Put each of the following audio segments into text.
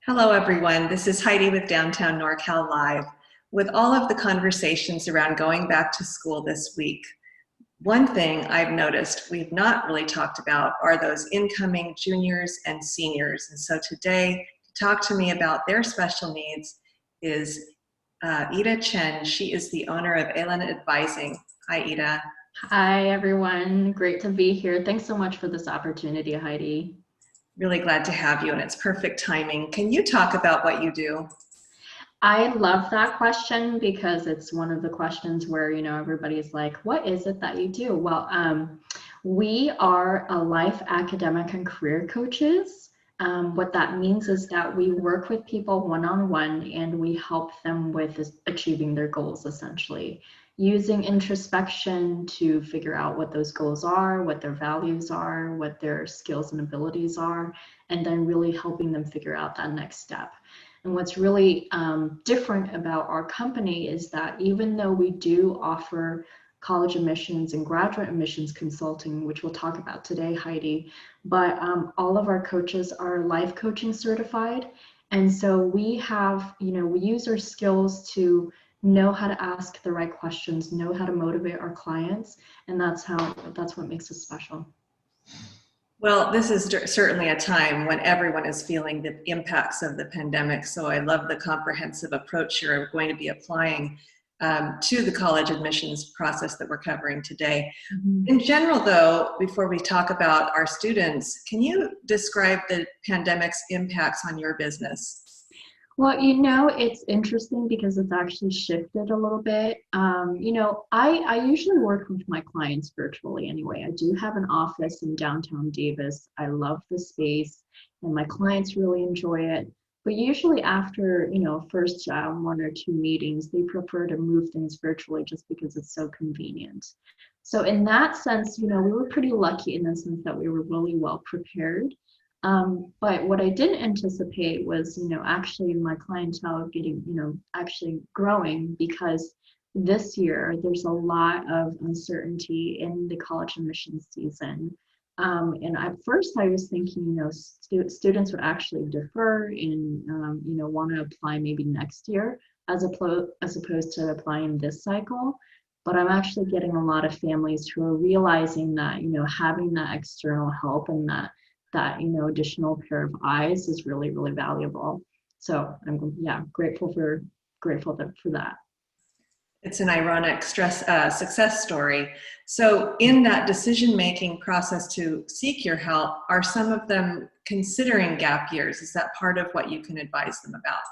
Hello, everyone. This is Heidi with Downtown NorCal Live. With all of the conversations around going back to school this week, one thing I've noticed we've not really talked about are those incoming juniors and seniors. And so today, to talk to me about their special needs is Ida Chen. She is the owner of Elan Advising. Hi, Ida. Hi, everyone. Great to be here. Thanks so much for this opportunity, Heidi. Really glad to have you, and it's perfect timing. Can you talk about what you do? I love that question because it's one of the questions where, everybody's like, what is it that you do? Well, we are a life academic and career coaches. What that means is that we work with people one-on-one and we help them with achieving their goals, essentially, using introspection to figure out what those goals are, what their values are, what their skills and abilities are, and then really helping them figure out that next step. And what's really different about our company is that even though we do offer college admissions and graduate admissions consulting, which we'll talk about today, Heidi, but all of our coaches are life coaching certified. And so we have, we use our skills to know how to ask the right questions, know how to motivate our clients, and that's what makes us special. Well, this is certainly a time when everyone is feeling the impacts of the pandemic. So I love the comprehensive approach you're going to be applying to the college admissions process that we're covering today. Mm-hmm. In general, though, before we talk about our students, can you describe the pandemic's impacts on your business? Well, it's interesting because it's actually shifted a little bit. I usually work with my clients virtually anyway. I do have an office in downtown Davis. I love the space and my clients really enjoy it. But usually after, first one or two meetings, they prefer to move things virtually just because it's so convenient. So in that sense, we were pretty lucky in the sense that we were really well prepared. But what I didn't anticipate was, actually my clientele getting, actually growing because this year there's a lot of uncertainty in the college admissions season. And at first I was thinking, students would actually defer and, want to apply maybe next year as opposed to applying this cycle. But I'm actually getting a lot of families who are realizing that, having that external help and that additional pair of eyes is really, really valuable. So I'm grateful for that. It's an ironic success story. So in that decision-making process to seek your help, are some of them considering gap years? Is that part of what you can advise them about?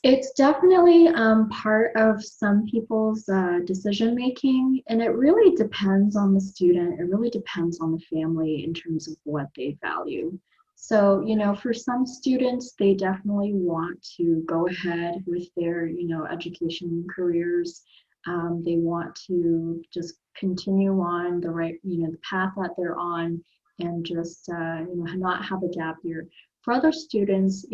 It's definitely part of some people's decision making, and it really depends on the student. It really depends on the family in terms of what they value. So, for some students, they definitely want to go ahead with their, education careers. They want to just continue on the right, the path that they're on and just, not have a gap year. For other students,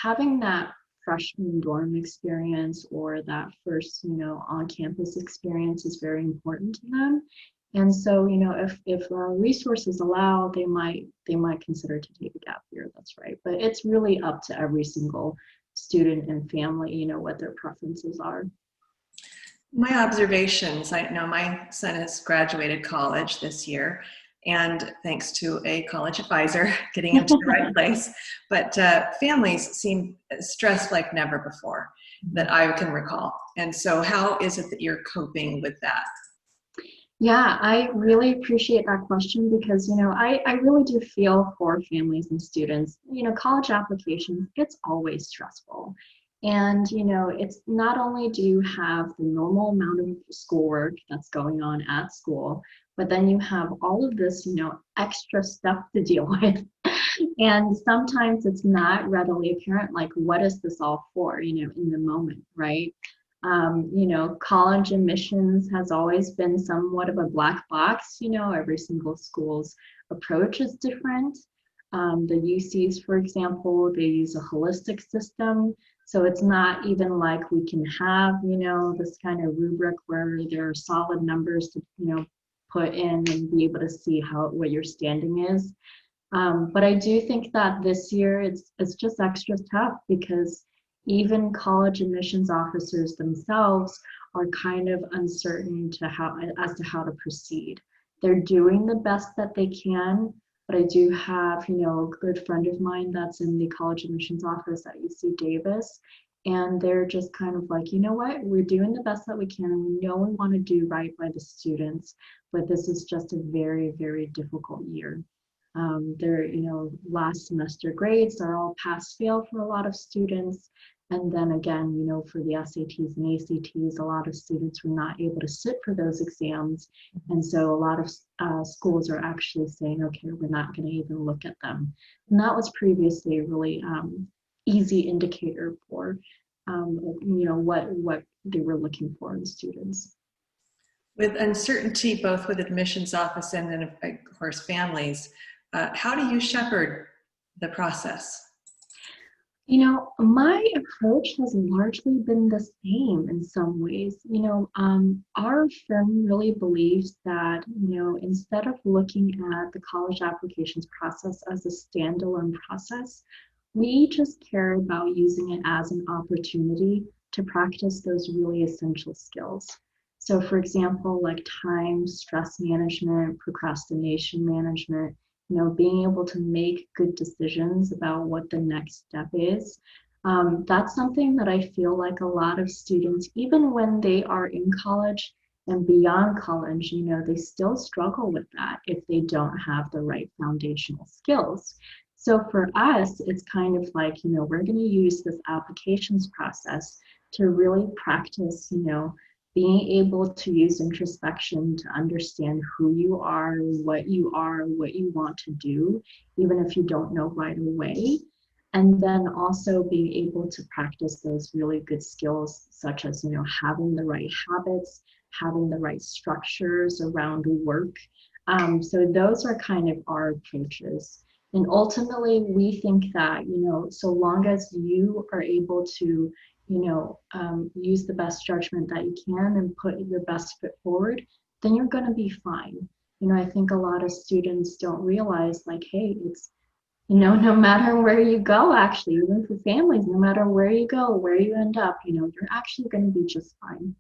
having that freshman dorm experience or that first, on-campus experience is very important to them. And so, if resources allow, they might consider to take a gap year. That's right. But it's really up to every single student and family, what their preferences are. My observations, I know my son has graduated college this year, and thanks to a college advisor getting him to the right place. But families seem stressed like never before that I can recall. And so how is it that you're coping with that? Yeah, I really appreciate that question because, I really do feel for families and students. College applications, it's always stressful. And, it's not only do you have the normal amount of schoolwork that's going on at school, but then you have all of this, extra stuff to deal with. And sometimes it's not readily apparent, like, what is this all for, in the moment, right? College admissions has always been somewhat of a black box. Every single school's approach is different. The UCs, for example, they use a holistic system. So it's not even like we can have, this kind of rubric where there are solid numbers to, put in and be able to see what your standing is. But I do think that this year it's just extra tough because even college admissions officers themselves are kind of uncertain to how as to how to proceed. They're doing the best that they can, but I do have, a good friend of mine that's in the college admissions office at UC Davis, and they're just kind of like, you know what, we're doing the best that we can, and we know we want to do right by the students, but this is just a very, very difficult year. Their, last semester grades are all pass fail for a lot of students. And then again, for the SATs and ACTs, a lot of students were not able to sit for those exams. And so a lot of schools are actually saying, okay, we're not going to even look at them. And that was previously a really easy indicator for, what they were looking for in students. With uncertainty, both with admissions office and then, of course, families, how do you shepherd the process? My approach has largely been the same in some ways. Our firm really believes that, instead of looking at the college applications process as a standalone process, we just care about using it as an opportunity to practice those really essential skills. So, for example, like time, stress management, procrastination management, being able to make good decisions about what the next step is. That's something that I feel like a lot of students, even when they are in college and beyond college, they still struggle with that if they don't have the right foundational skills. So for us, it's kind of like, we're going to use this applications process to really practice, being able to use introspection to understand who you are, what you want to do, even if you don't know right away. And then also being able to practice those really good skills, such as, having the right habits, having the right structures around work. So those are kind of our approaches. And ultimately, we think that, so long as you are able to use the best judgment that you can and put your best foot forward, then you're going to be fine. I think a lot of students don't realize, like, hey, it's, no matter where you go, actually, even for families, no matter where you go, where you end up, you're actually going to be just fine.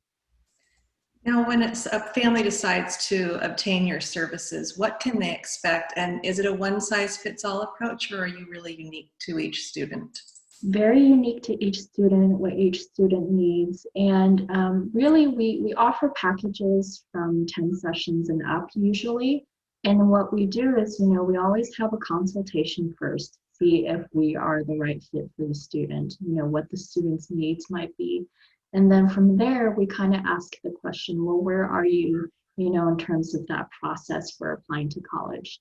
Now, when a family decides to obtain your services, what can they expect? And is it a one-size-fits-all approach, or are you really unique to each student? Very unique to each student, what each student needs. And really, we offer packages from 10 sessions and up usually. And what we do is, we always have a consultation first, see if we are the right fit for the student, what the student's needs might be. And then from there, we kind of ask the question, well, where are you, in terms of that process for applying to college?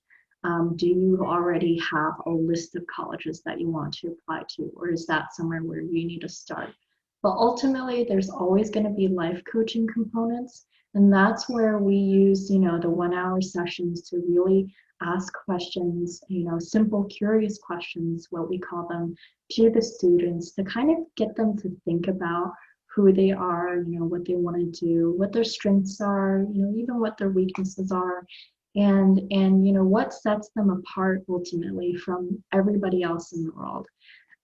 Do you already have a list of colleges that you want to apply to, or is that somewhere where you need to start? But ultimately, there's always going to be life coaching components, and that's where we use, the 1 hour sessions to really ask questions, simple, curious questions, what we call them, to the students to kind of get them to think about who they are, what they want to do, what their strengths are, even what their weaknesses are, and what sets them apart ultimately from everybody else in the world.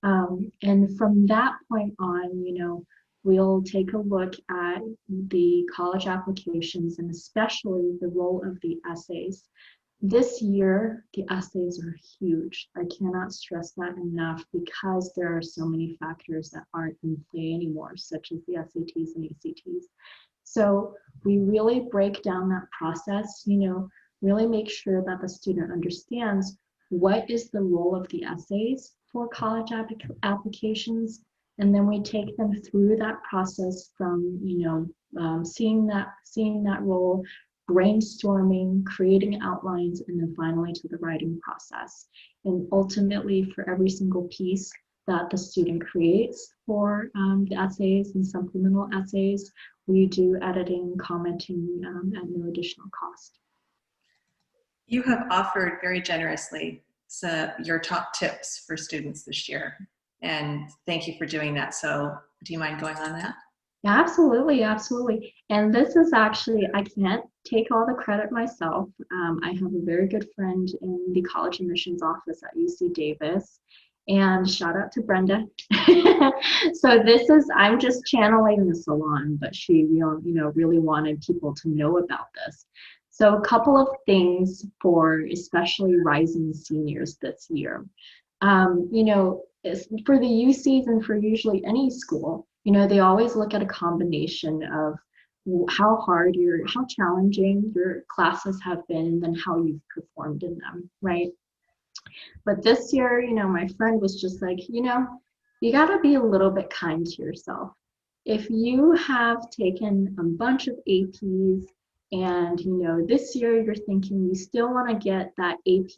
And from that point on, we'll take a look at the college applications and especially the role of the essays. This year, the essays are huge. I cannot stress that enough because there are so many factors that aren't in play anymore, such as the SATs and ACTs. So we really break down that process, really make sure that the student understands what is the role of the essays for college applications. And then we take them through that process from, seeing that role, brainstorming, creating outlines, and then finally to the writing process. And ultimately, for every single piece that the student creates for the essays and supplemental essays, we do editing, commenting at no additional cost. You have offered very generously your top tips for students this year, and thank you for doing that. So do you mind going on that? Yeah, absolutely, absolutely. And this is actually, I can't take all the credit myself. I have a very good friend in the college admissions office at UC Davis, and shout out to Brenda. So I'm just channeling the salon, but she, really wanted people to know about this. So a couple of things for especially rising seniors this year. For the UCs and for usually any school, they always look at a combination of how challenging your classes have been, and then how you've performed in them, right? But this year, my friend was just like, you got to be a little bit kind to yourself. If you have taken a bunch of APs and, this year you're thinking you still want to get that AP,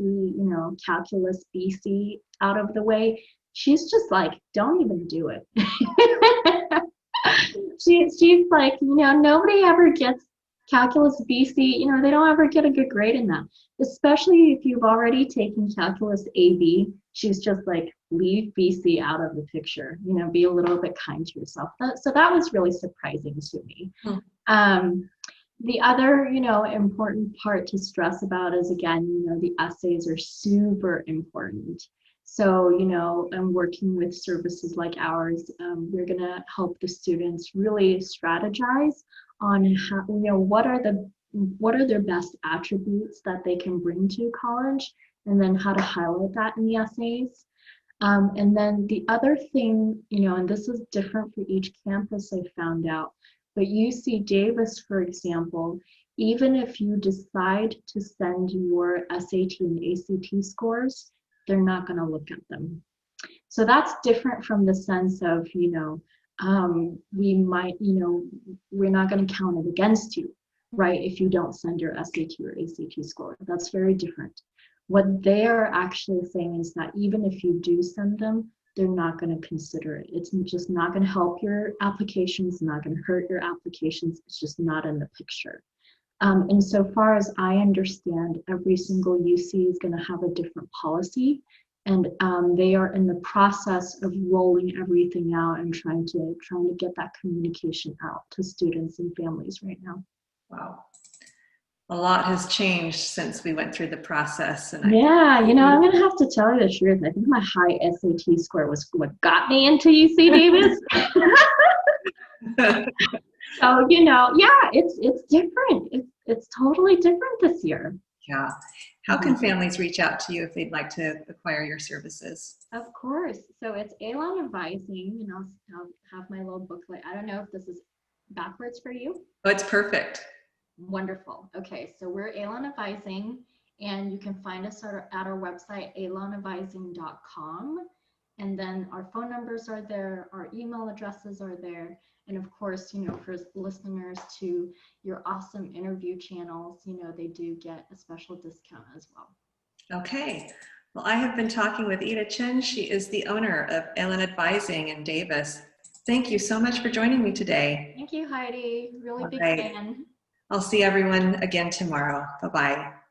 calculus BC out of the way, she's just like, don't even do it. She's like, nobody ever gets calculus BC, they don't ever get a good grade in that, especially if you've already taken calculus AB. She's just like, leave BC out of the picture, be a little bit kind to yourself. So that was really surprising to me. The other, important part to stress about is, again, the essays are super important. So, I'm working with services like ours. We're going to help the students really strategize on how, what are their best attributes that they can bring to college, and then how to highlight that in the essays. And then the other thing, and this is different for each campus, I found out, but UC Davis, for example, even if you decide to send your SAT and ACT scores, they're not going to look at them. So that's different from the sense of, we might, we're not going to count it against you, right? If you don't send your SAT or ACT score, that's very different. What they are actually saying is that even if you do send them, they're not going to consider it. It's just not going to help your applications, not going to hurt your applications. It's just not in the picture. And so far as I understand, every single UC is going to have a different policy, and they are in the process of rolling everything out and trying to get that communication out to students and families right now. Wow. A lot has changed since we went through the process. And yeah, I'm going to have to tell you the truth. I think my high SAT score was what got me into UC Davis. So, yeah, it's different. It's totally different this year. Yeah. How can families reach out to you if they'd like to acquire your services? Of course. So it's Elan Advising, and I'll have my little booklet. I don't know if this is backwards for you. Oh, it's perfect. Wonderful. Okay, so we're Elan Advising, and you can find us at our website, elanadvising.com. And then our phone numbers are there, our email addresses are there. And of course, for listeners to your awesome interview channels, they do get a special discount as well. Okay. Well, I have been talking with Ida Chen. She is the owner of Elan Advising in Davis. Thank you so much for joining me today. Thank you, Heidi. Really big fan. I'll see everyone again tomorrow. Bye-bye.